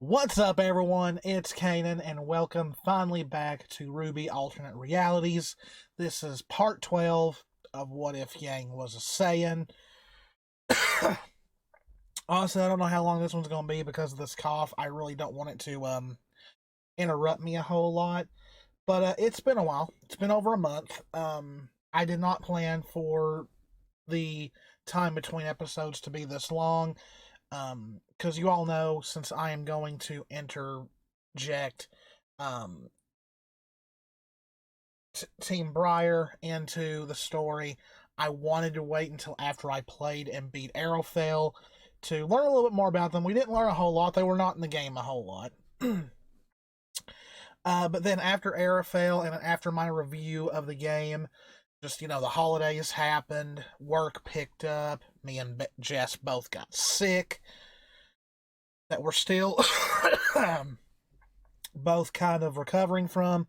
What's up, everyone? It's Cannan, and welcome finally back to RWBY Alternate Realities. This is part 12 of What If Yang Was a Saiyan. Honestly, I don't know how long this one's going to be because of this cough. I really don't want it to interrupt me a whole lot. But it's been a while. It's been over a month. I did not plan for the time between episodes to be this long. Because you all know, since I am going to interject Team BRIR into the story, I wanted to wait until after I played and beat RWBY to learn a little bit more about them. We didn't learn a whole lot. They were not in the game a whole lot. But then after RWBY and after my review of the game, just, the holidays happened, work picked up, me and Jess both got sick, that we're still both kind of recovering from.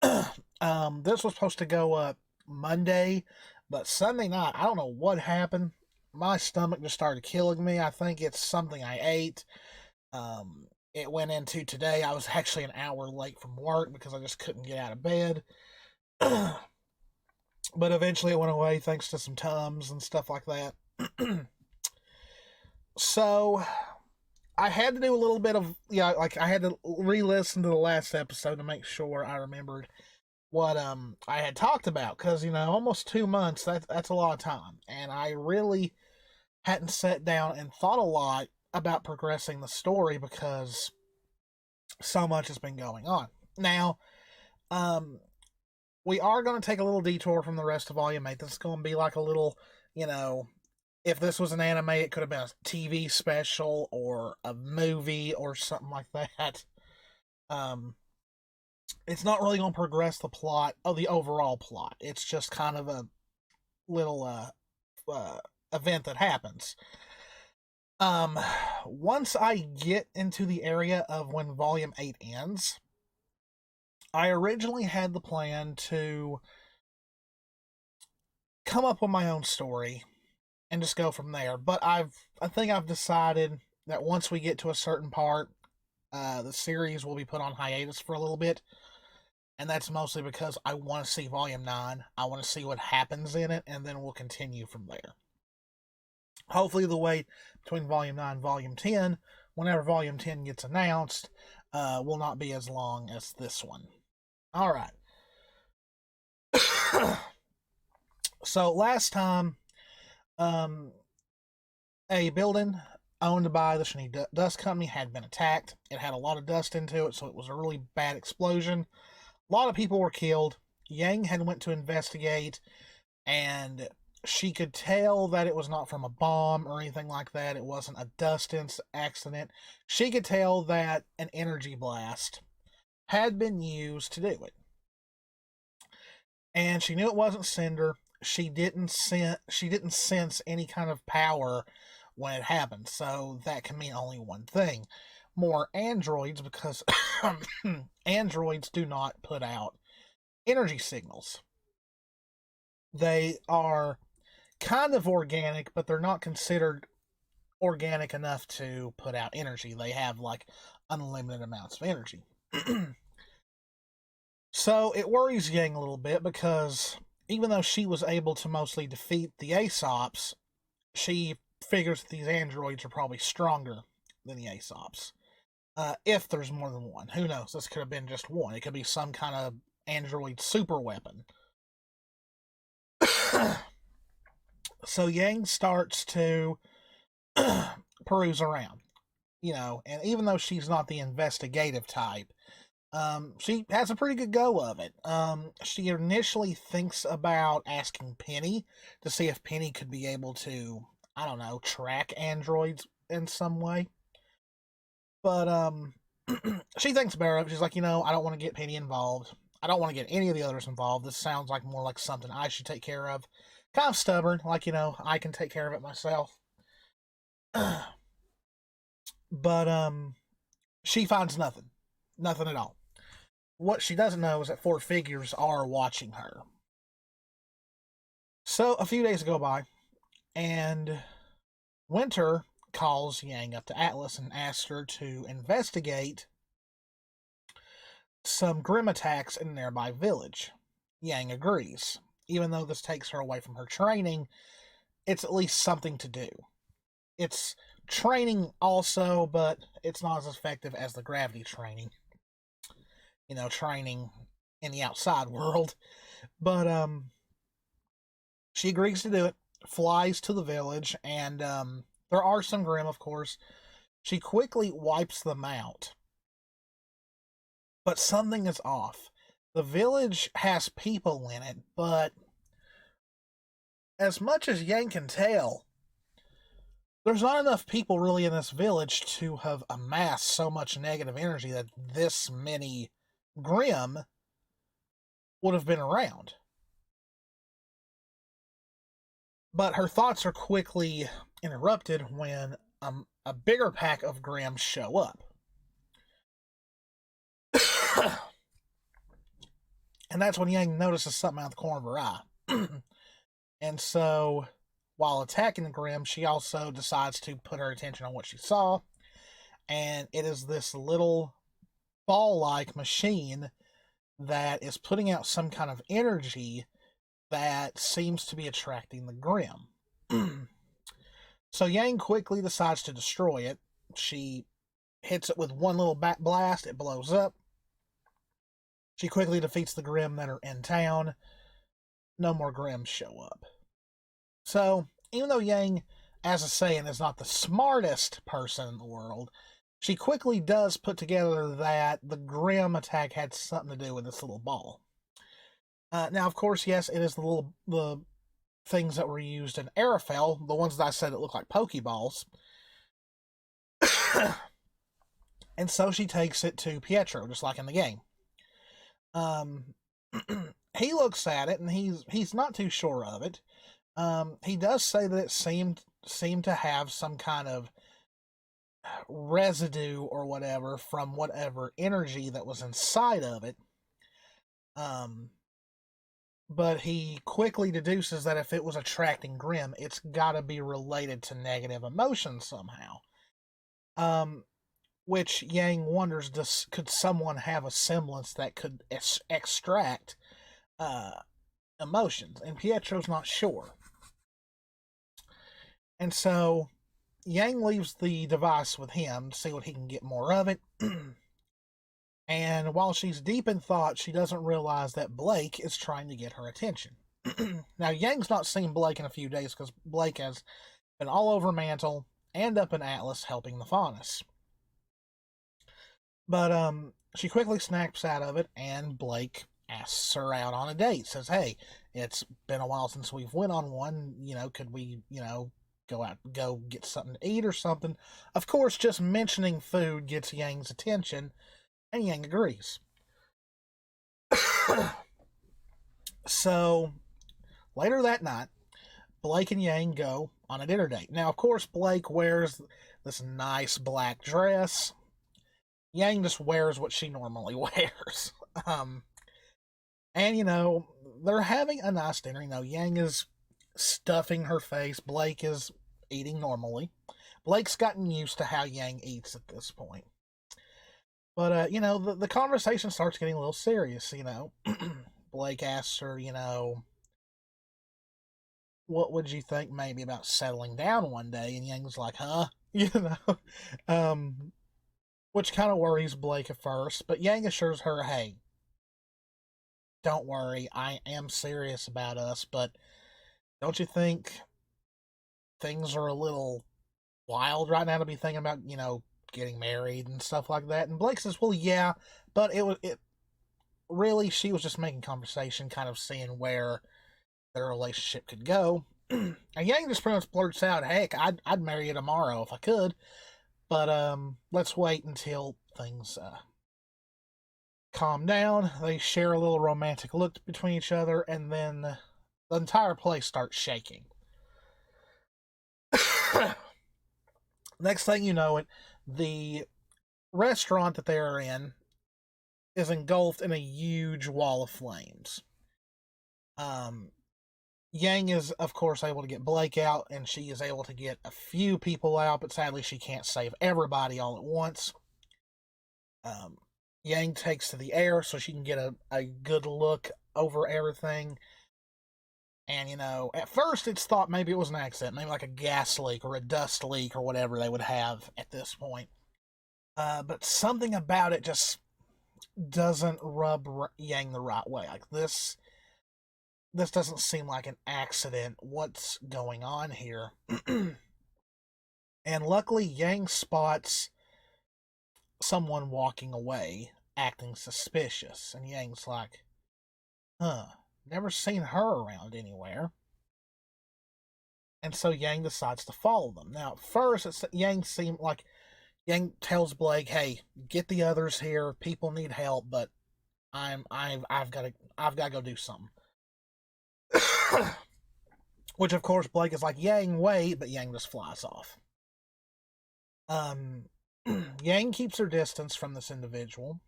This was supposed to go up Monday, but Sunday night, I don't know what happened. My stomach just started killing me. I think it's something I ate. It went into today. I was actually an hour late from work because I just couldn't get out of bed. But eventually it went away thanks to some Tums and stuff like that. So I had to do a little bit of, I had to re-listen to the last episode to make sure I remembered what I had talked about. Because, almost 2 months, that's a lot of time. And I really hadn't sat down and thought a lot about progressing the story because so much has been going on. Now, we are going to take a little detour from the rest of Volume 8. This is going to be like a little, if this was an anime, it could have been a TV special or a movie or something like that. It's not really going to progress the plot of the overall plot. It's just kind of a little event that happens. Once I get into the area of when Volume 8 ends, I originally had the plan to come up with my own story and just go from there. But I think I've decided that once we get to a certain part, the series will be put on hiatus for a little bit. And that's mostly because I want to see Volume 9. I want to see what happens in it, and then we'll continue from there. Hopefully the wait between Volume 9 and Volume 10, whenever Volume 10 gets announced, will not be as long as this one. Alright. So last time, a building owned by the Shani Dust Company had been attacked. It had a lot of dust into it, so it was a really bad explosion. A lot of people were killed. Yang had went to investigate, and she could tell that it was not from a bomb or anything like that. It wasn't a dust accident. She could tell that an energy blast had been used to do it. And she knew it wasn't Cinder. She didn't sense any kind of power when it happened. So that can mean only one thing. More androids, because androids do not put out energy signals. They are kind of organic, but they're not considered organic enough to put out energy. They have like unlimited amounts of energy. So it worries Yang a little bit because even though she was able to mostly defeat the Aesops, she figures that these androids are probably stronger than the Aesops. If there's more than one. Who knows? This could have been just one. It could be some kind of android super weapon. So Yang starts to peruse around, and even though she's not the investigative type, she has a pretty good go of it. She initially thinks about asking Penny to see if Penny could be able to, track androids in some way. But, she thinks better of it. She's like, I don't want to get Penny involved. I don't want to get any of the others involved. This sounds like more like something I should take care of. Kind of stubborn, like, I can take care of it myself. But, she finds nothing. Nothing at all. What she doesn't know is that 4 figures are watching her. So, a few days go by, and Winter calls Yang up to Atlas and asks her to investigate some Grim attacks in a nearby village. Yang agrees. Even though this takes her away from her training, it's at least something to do. It's training also, but it's not as effective as the gravity training. Training in the outside world. But she agrees to do it, flies to the village, and there are some Grim, of course. She quickly wipes them out. But something is off. The village has people in it, but as much as Yang can tell, there's not enough people really in this village to have amassed so much negative energy that this many Grim would have been around. But her thoughts are quickly interrupted when a bigger pack of Grim show up. And that's when Yang notices something out of the corner of her eye. And so, while attacking the Grim, she also decides to put her attention on what she saw. And it is this little ball-like machine that is putting out some kind of energy that seems to be attracting the Grim. So Yang quickly decides to destroy it. She hits it with one little back blast. It blows up. She quickly defeats the Grim that are in town. No more Grims show up. So, even though Yang, as a Saiyan, is not the smartest person in the world, she quickly does put together that the Grim attack had something to do with this little ball. Now, of course, yes, it is the things that were used in Arafel, the ones that I said that look like Pokeballs. And so she takes it to Pietro, just like in the game. He looks at it, and he's not too sure of it. He does say that it seemed to have some kind of residue or whatever from whatever energy that was inside of it. But he quickly deduces that if it was attracting Grim, it's got to be related to negative emotions somehow. Which Yang wonders, could someone have a semblance that could extract emotions? And Pietro's not sure. And so Yang leaves the device with him to see what he can get more of it. And while she's deep in thought, she doesn't realize that Blake is trying to get her attention. Now, Yang's not seen Blake in a few days because Blake has been all over Mantle and up in Atlas helping the Faunus. But she quickly snaps out of it, and Blake asks her out on a date. Says, hey, it's been a while since we've went on one. Could we, go get something to eat or something? Of course, just mentioning food gets Yang's attention, and Yang agrees. So, later that night, Blake and Yang go on a dinner date. Now, of course, Blake wears this nice black dress. Yang just wears what she normally wears. And, they're having a nice dinner. Yang is stuffing her face. Blake is eating normally. Blake's gotten used to how Yang eats at this point. But, the conversation starts getting a little serious, Blake asks her, what would you think maybe about settling down one day? And Yang's like, huh? Which kind of worries Blake at first. But Yang assures her, hey, don't worry, I am serious about us, but don't you think things are a little wild right now to be thinking about, getting married and stuff like that? And Blake says, well, yeah, but it really, she was just making conversation, kind of seeing where their relationship could go. And Yang just pretty much blurts out, heck, I'd marry you tomorrow if I could, but let's wait until things calm down. They share a little romantic look between each other, and then the entire place starts shaking. Next thing you know, the restaurant that they are in is engulfed in a huge wall of flames. Yang is, of course, able to get Blake out, and she is able to get a few people out, but sadly she can't save everybody all at once. Yang takes to the air so she can get a good look over everything. And, at first it's thought maybe it was an accident, maybe like a gas leak or a dust leak or whatever they would have at this point. But something about it just doesn't rub Yang the right way. Like, this doesn't seem like an accident. What's going on here? And luckily, Yang spots someone walking away, acting suspicious. And Yang's like, never seen her around anywhere. And so Yang decides to follow them. Now, at first, Yang seemed like Yang tells Blake, "Hey, get the others here. People need help, but I've got to go do something." Which, of course, Blake is like, "Yang, wait," but Yang just flies off. Yang keeps her distance from this individual,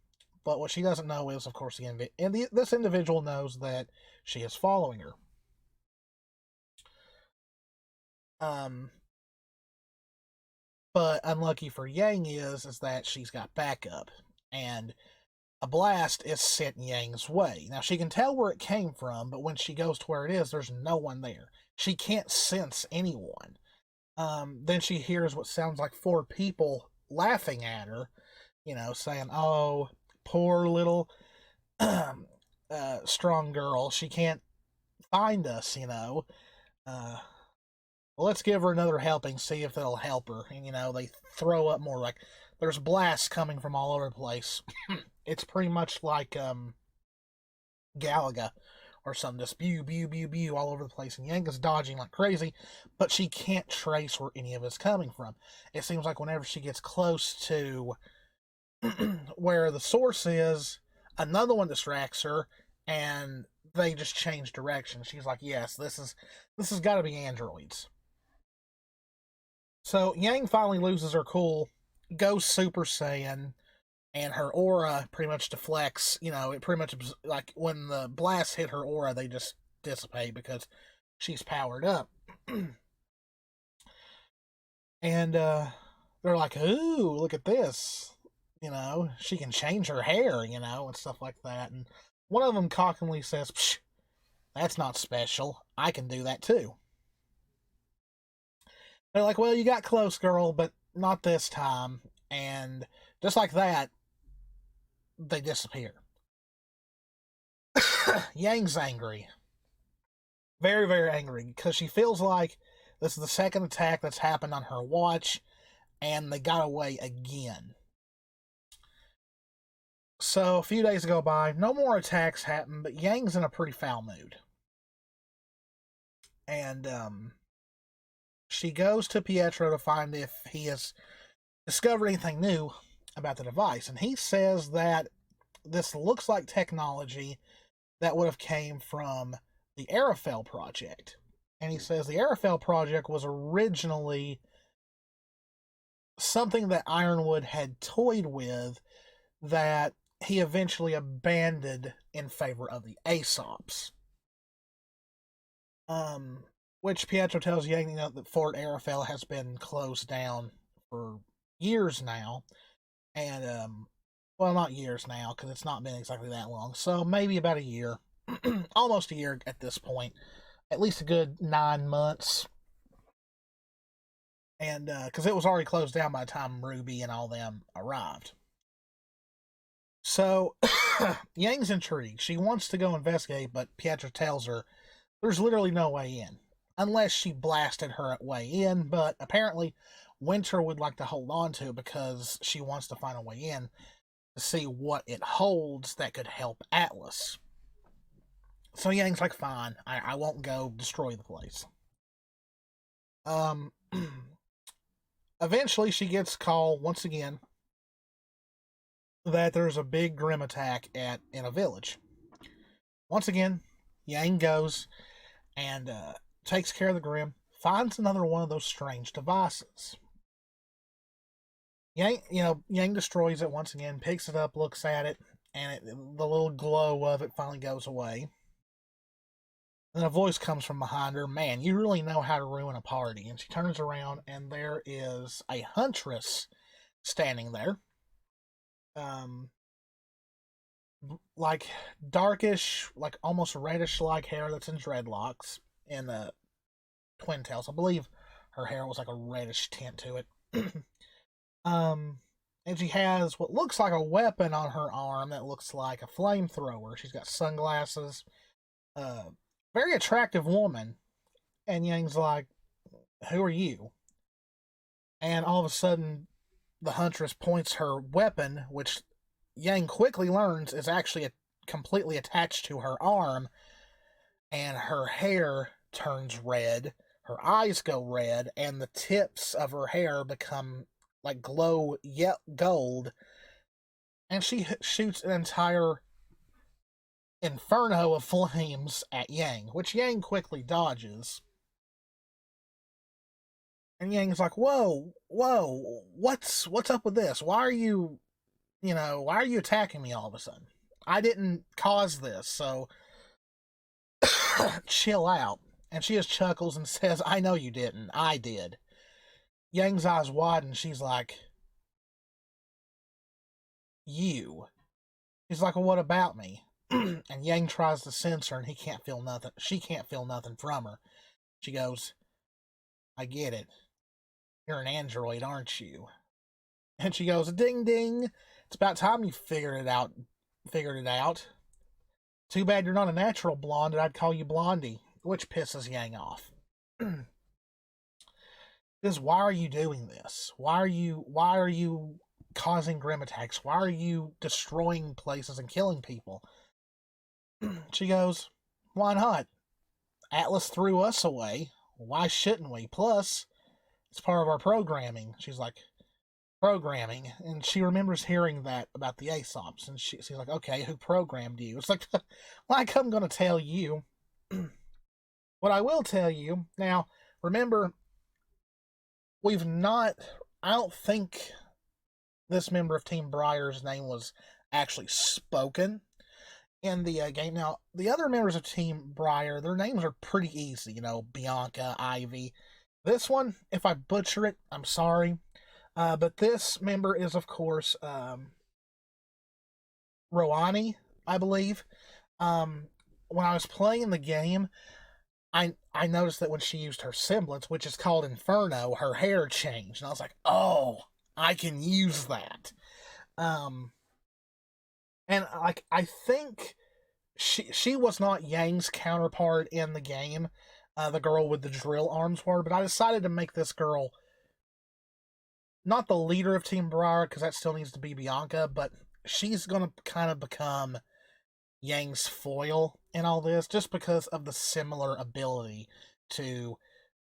but what she doesn't know is, of course, this individual knows that she is following her. But unlucky for Yang is that she's got backup, and a blast is sent Yang's way. Now, she can tell where it came from, but when she goes to where it is, there's no one there. She can't sense anyone. Then she hears what sounds like 4 people laughing at her, saying, "Oh, poor little strong girl. She can't find us, let's give her another helping, see if it'll help her." And, they throw up more. Like, there's blasts coming from all over the place. It's pretty much like Galaga or something, just pew, pew, pew, pew all over the place. And Yang is dodging like crazy, but she can't trace where any of it's coming from. It seems like whenever she gets close to where the source is, another one distracts her, and they just change direction. She's like, "Yes, this has got to be androids." So Yang finally loses her cool, goes Super Saiyan, and her aura pretty much deflects. It pretty much, like, when the blasts hit her aura, they just dissipate because she's powered up. And they're like, "Ooh, look at this. She can change her hair, and stuff like that." And one of them cockingly says, "Psh, that's not special. I can do that too." They're like, "Well, you got close, girl, but not this time." And just like that, they disappear. Yang's angry. Very, very angry, because she feels like this is the second attack that's happened on her watch, and they got away again. So a few days go by, no more attacks happen, but Yang's in a pretty foul mood. And she goes to Pietro to find if he has discovered anything new about the device. And he says that this looks like technology that would have came from the Arafel project. And he says the Arafel project was originally something that Ironwood had toyed with that he eventually abandoned in favor of the ASOPs. Which Pietro tells Yang that Fort Arafel has been closed down for years now. And, well, not years now, because it's not been exactly that long. So maybe about a year. Almost a year at this point. At least a good 9 months. And, because it was already closed down by the time RWBY and all them arrived. So, Yang's intrigued. She wants to go investigate, but Pietro tells her there's literally no way in. Unless she blasted her way in, but apparently Winter would like to hold on to it because she wants to find a way in to see what it holds that could help Atlas. So Yang's like, "Fine, I won't go destroy the place." Eventually she gets call once again that there's a big Grim attack in a village. Once again, Yang goes and takes care of the Grim, finds another one of those strange devices. Yang destroys it once again, picks it up, looks at it, and the little glow of it finally goes away. And a voice comes from behind her, "Man, you really know how to ruin a party." And she turns around, and there is a huntress standing there. Like darkish, like almost reddish like hair that's in dreadlocks and twin tails. I believe her hair was like a reddish tint to it. um, and she has what looks like a weapon on her arm that looks like a flamethrower. She's got sunglasses. Very attractive woman. And Yang's like, "Who are you?" And all of a sudden, the huntress points her weapon, which Yang quickly learns is actually completely attached to her arm, and her hair turns red, her eyes go red, and the tips of her hair become like glow yet gold, and she shoots an entire inferno of flames at Yang, which Yang quickly dodges. And Yang's like, "Whoa, what's up with this? Why are you attacking me all of a sudden? I didn't cause this, so chill out." And she just chuckles and says, "I know you didn't. I did." Yang's eyes widen. She's like, "You?" He's like, "Well, what about me?" And Yang tries to censor, and he can't feel nothing. She can't feel nothing from her. She goes, "I get it. You're an android, aren't you?" And she goes, "Ding ding. It's about time you figured it out. Too bad you're not a natural blonde, and I'd call you Blondie," which pisses Yang off. Is, why are you doing this? Why are you causing grim attacks? Why are you destroying places and killing people? She goes, "Why not? Atlas threw us away. Why shouldn't we? Plus, it's part of our programming." She's like, "Programming?" And she remembers hearing that about the Aesops, and she's like, "Okay, who programmed you?" It's like, like I'm going to tell you. What I will tell you, now, remember, I don't think this member of Team BRIR's name was actually spoken in the game. Now, the other members of Team BRIR, their names are pretty easy, Bianca, Ivy. This one, if I butcher it, I'm sorry. But this member is, of course, Roane, I believe. When I was playing the game, I noticed that when she used her semblance, which is called Inferno, her hair changed. And I was like, "Oh, I can use that." And like, I think she was not Yang's counterpart in the game, the girl with the drill arms were, but I decided to make this girl not the leader of Team BRIR, because that still needs to be Bianca, but she's going to kind of become Yang's foil in all this, just because of the similar ability to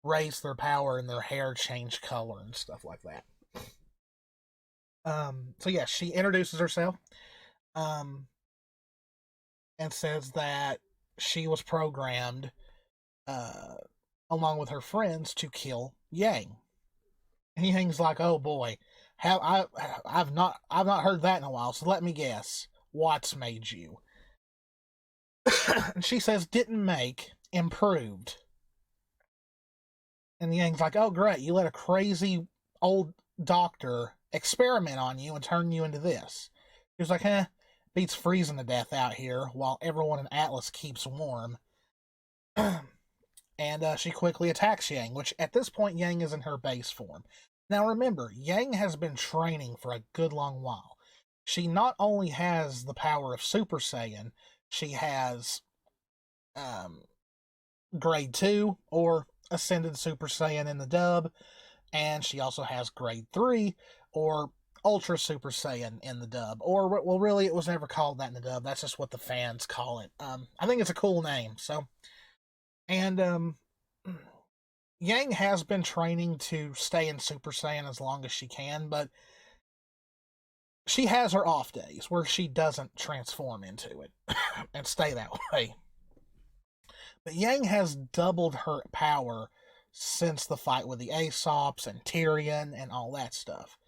raise their power and their hair change color and stuff like that. So yeah, she introduces herself, and says that she was programmed, along with her friends, to kill Yang. And Yang's like, "Oh boy, I've not heard that in a while. So let me guess, what's made you?" And she says, "Didn't make, improved." And Yang's like, "Oh great, you let a crazy old doctor experiment on you and turn you into this." He was like, beats freezing to death out here while everyone in Atlas keeps warm." And she quickly attacks Yang, which at this point Yang is in her base form. Now remember, Yang has been training for a good long while. She not only has the power of Super Saiyan, she has Grade 2, or Ascended Super Saiyan in the dub, and she also has Grade 3, or Ultra Super Saiyan in the dub. Or, well, really, it was never called that in the dub. That's just what the fans call it. I think it's a cool name, so. And, Yang has been training to stay in Super Saiyan as long as she can, but she has her off days where she doesn't transform into it and stay that way. But Yang has doubled her power since the fight with the Aesops and Tyrion and all that stuff.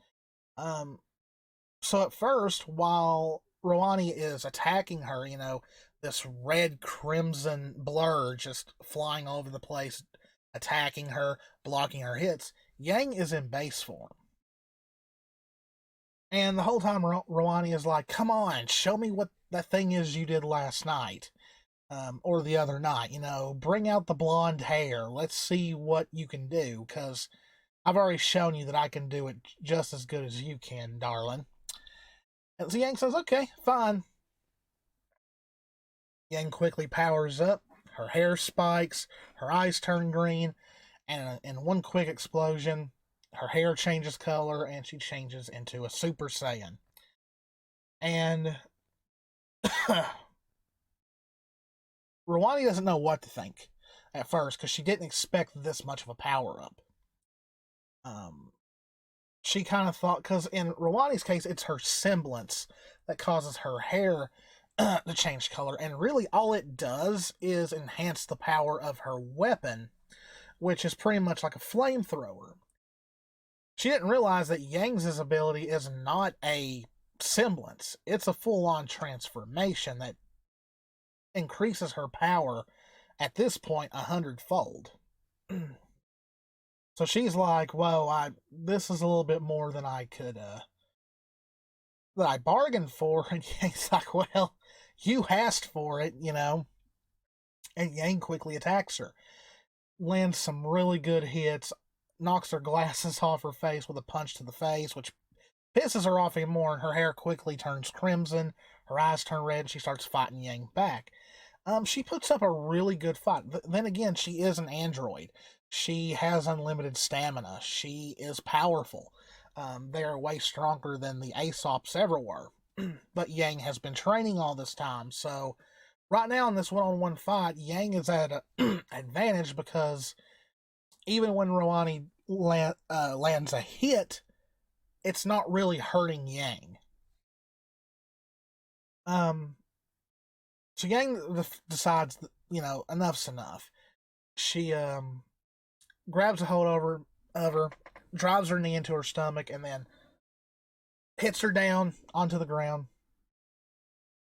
So at first, while Roane is attacking her, this red crimson blur just flying all over the place, attacking her, blocking her hits. Yang is in base form. And the whole time, Roane is like, come on, show me what that thing is you did last night. Or the other night, bring out the blonde hair. Let's see what you can do, because I've already shown you that I can do it just as good as you can, darling. And so Yang says, okay, fine. Yang quickly powers up. Her hair spikes, her eyes turn green, and in one quick explosion, her hair changes color and she changes into a Super Saiyan. And Roane doesn't know what to think at first because she didn't expect this much of a power up. She kind of thought, because in Rowane's case, it's her semblance that causes her hair to change color, and really all it does is enhance the power of her weapon, which is pretty much like a flamethrower. She didn't realize that Yang's ability is not a semblance. It's a full-on transformation that increases her power at this point 100-fold. So she's like, well, this is a little bit more than I could, that I bargained for. And Yang's like, well, you asked for it, And Yang quickly attacks her, lands some really good hits, knocks her glasses off her face with a punch to the face, which pisses her off even more, and her hair quickly turns crimson, her eyes turn red, and she starts fighting Yang back. She puts up a really good fight. Then again, she is an android. She has unlimited stamina. She is powerful. They are way stronger than the Aesops ever were. But Yang has been training all this time, so right now in this one-on-one fight, Yang is at an advantage because even when Roane lands a hit, it's not really hurting Yang. So Yang decides that, enough's enough. She grabs a hold of her, drives her knee into her stomach, and then hits her down onto the ground.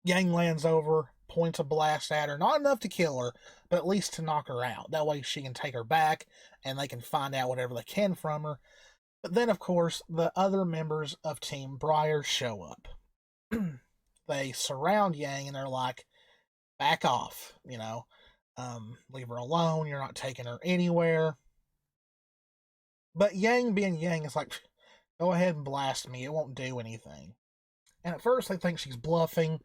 Yang lands over, points a blast at her. Not enough to kill her, but at least to knock her out. That way she can take her back, and they can find out whatever they can from her. But then, of course, the other members of Team BRIR show up. They surround Yang, and they're like, back off, leave her alone. You're not taking her anywhere. But Yang, being Yang, is like, go ahead and blast me. It won't do anything. And at first they think she's bluffing,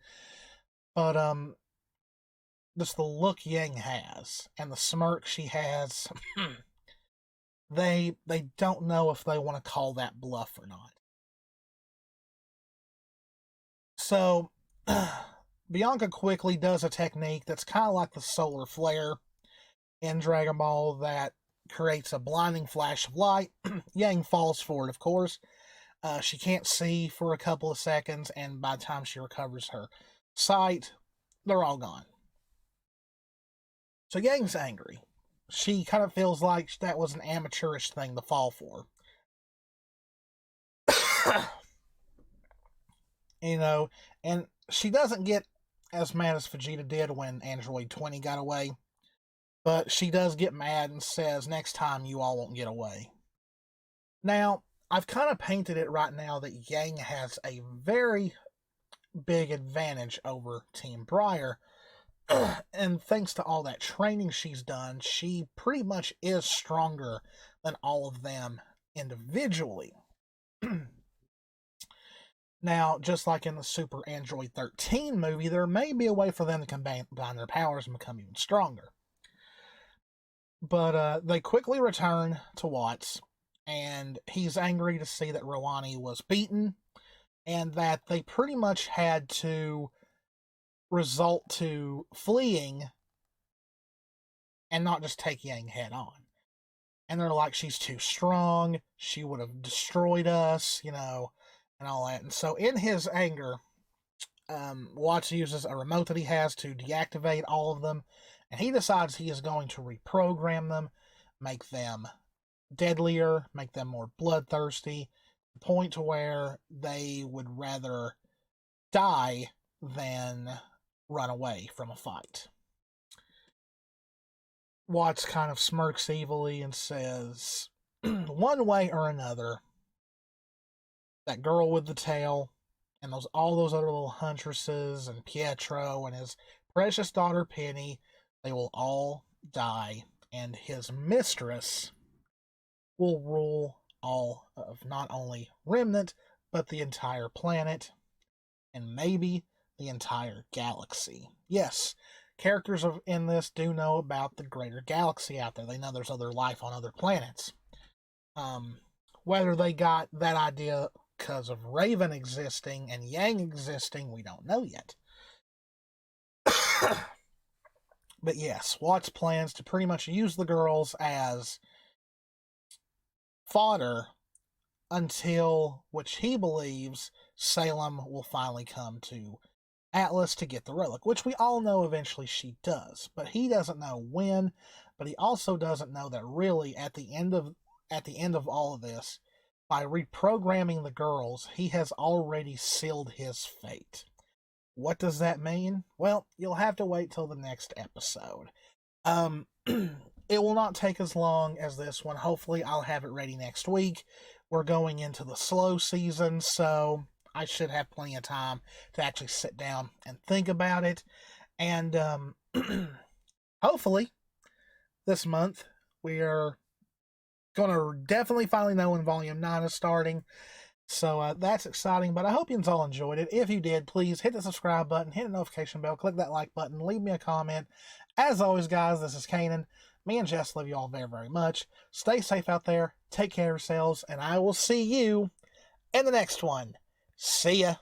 but just the look Yang has and the smirk she has, they don't know if they want to call that bluff or not. So Bianca quickly does a technique that's kind of like the solar flare in Dragon Ball that creates a blinding flash of light. Yang falls for it, of course. She can't see for a couple of seconds, and by the time she recovers her sight, they're all gone. So Yang's angry. She kind of feels like that was an amateurish thing to fall for. And she doesn't get as mad as Vegeta did when Android 20 got away. But she does get mad and says, next time you all won't get away. Now, I've kind of painted it right now that Yang has a very big advantage over Team BRIR. And thanks to all that training she's done, she pretty much is stronger than all of them individually. Now, just like in the Super Android 13 movie, there may be a way for them to combine their powers and become even stronger. But they quickly return to Watts, and he's angry to see that Roane was beaten, and that they pretty much had to result to fleeing and not just take Yang head on. And they're like, she's too strong, she would have destroyed us, and all that. And so in his anger, Watts uses a remote that he has to deactivate all of them, and he decides he is going to reprogram them, make them deadlier, make them more bloodthirsty, to the point to where they would rather die than run away from a fight. Watts kind of smirks evilly and says, one way or another, that girl with the tail and all those other little huntresses and Pietro and his precious daughter Penny, they will all die, and his mistress will rule all of not only Remnant, but the entire planet, and maybe the entire galaxy. Yes, characters in this do know about the greater galaxy out there. They know there's other life on other planets. Whether they got that idea because of Raven existing and Yang existing, we don't know yet. But yes, Watts plans to pretty much use the girls as fodder until, which he believes, Salem will finally come to Atlas to get the relic, which we all know eventually she does, but he doesn't know when. But he also doesn't know that really at the end of all of this, by reprogramming the girls, he has already sealed his fate. What does that mean? Well, you'll have to wait till the next episode. It will not take as long as this one. Hopefully, I'll have it ready next week. We're going into the slow season, so I should have plenty of time to actually sit down and think about it. And hopefully, this month, we are going to definitely finally know when Volume 9 is starting. So that's exciting, but I hope you all enjoyed it. If you did, please hit the subscribe button, hit the notification bell, click that like button, leave me a comment. As always, guys, this is Cannan. Me and Jess love you all very, very much. Stay safe out there, take care of yourselves, and I will see you in the next one. See ya.